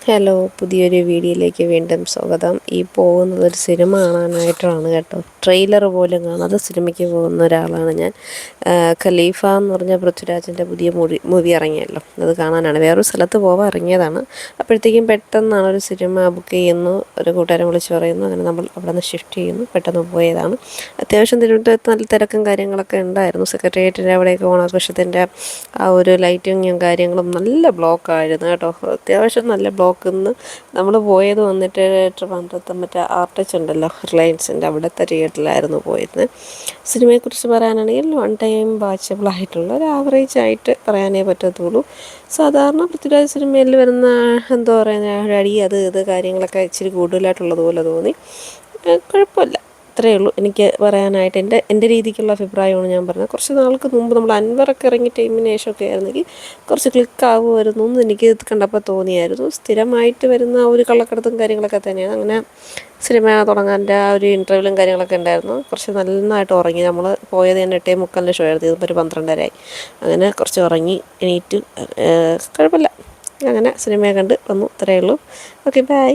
Hello, പുതിയൊരു വീഡിയോയിലേക്ക് വീണ്ടും സ്വാഗതം. ഈ പോകുന്നതൊരു സിനിമ കാണാനായിട്ടാണ് കേട്ടോ. ട്രെയിലർ പോലും കാണാതെ സിനിമയ്ക്ക് പോകുന്ന ഒരാളാണ് ഞാൻ. ഖലീഫ എന്ന് പറഞ്ഞ പൃഥ്വിരാജിൻ്റെ പുതിയ മൂവി ഇറങ്ങിയല്ലോ, അത് കാണാനാണ്. വേറൊരു സ്ഥലത്ത് പോകാൻ ഇറങ്ങിയതാണ്. അപ്പോഴത്തേക്കും പെട്ടെന്നാണ് ഒരു സിനിമ ബുക്ക് ചെയ്യുന്നു, ഒരു കൂട്ടുകാരൻ വിളിച്ച് പറയുന്നു. അങ്ങനെ നമ്മൾ അവിടെ നിന്ന് ഷിഫ്റ്റ് ചെയ്യുന്നു, പെട്ടെന്ന് പോയതാണ്. അത്യാവശ്യം തിരുവനന്തപുരത്ത് നല്ല തിരക്കും കാര്യങ്ങളൊക്കെ ഉണ്ടായിരുന്നു. സെക്രട്ടേറിയറ്റിൻ്റെ അവിടെയൊക്കെ ഓണാഘോഷത്തിൻ്റെ ആ ഒരു ലൈറ്റിങ്ങും കാര്യങ്ങളും നല്ല ബ്ലോക്കായിരുന്നു കേട്ടോ. അത്യാവശ്യം നല്ല ബ്ലോക്കിൽ നിന്ന് നമ്മൾ പോയത് വന്നിട്ട് ട്രിവാൻഡ്രത്ത് മറ്റേ ആർട്ടച്ച് ഉണ്ടല്ലോ, റിലയൻസിൻ്റെ അവിടുത്തെ തിയേറ്ററിലായിരുന്നു പോയിരുന്നത്. സിനിമയെക്കുറിച്ച് പറയാനാണെങ്കിൽ വൺ ടൈം വാച്ചബിൾ ആയിട്ടുള്ള ഒരു ആവറേജ് ആയിട്ട് പറയാനേ പറ്റത്തുള്ളൂ. സാധാരണ പൃഥ്വിരാജ് സിനിമയിൽ വരുന്ന എന്താ പറയുക, അടി അത് ഇത് കാര്യങ്ങളൊക്കെ ഇച്ചിരി കൂടുതലായിട്ടുള്ളത് പോലെ തോന്നി. കുഴപ്പമില്ല, അത്രയേ ഉള്ളൂ എനിക്ക് പറയാനായിട്ട്. എൻ്റെ രീതിക്കുള്ള അഭിപ്രായമാണ് ഞാൻ പറഞ്ഞത്. കുറച്ച് നാൾക്ക് മുമ്പ് നമ്മൾ അൻവറൊക്കെ ഇറങ്ങിയ ടൈമിന് ശേഷമൊക്കെ ആയിരുന്നെങ്കിൽ കുറച്ച് ക്ലിക്കാവുമായിരുന്നു എന്ന് എനിക്ക് കണ്ടപ്പോൾ തോന്നിയായിരുന്നു. സ്ഥിരമായിട്ട് വരുന്ന ആ ഒരു കള്ളക്കടത്തും കാര്യങ്ങളൊക്കെ തന്നെയാണ്. അങ്ങനെ സിനിമ തുടങ്ങാൻ്റെ ആ ഒരു ഇൻ്റർവ്യൂവും കാര്യങ്ങളൊക്കെ ഉണ്ടായിരുന്നു. കുറച്ച് നന്നായിട്ട് ഉറങ്ങി. നമ്മൾ പോയത് തന്നെ 8:45 ഷോ ആയിരുന്നു, ഇതിപ്പോൾ ഒരു 12:30 അങ്ങനെ കുറച്ച് ഉറങ്ങി എണീറ്റ് കുഴപ്പമില്ല. അങ്ങനെ സിനിമയെ കണ്ട് വന്നു, അത്രയേ ഉള്ളൂ. Okay, by.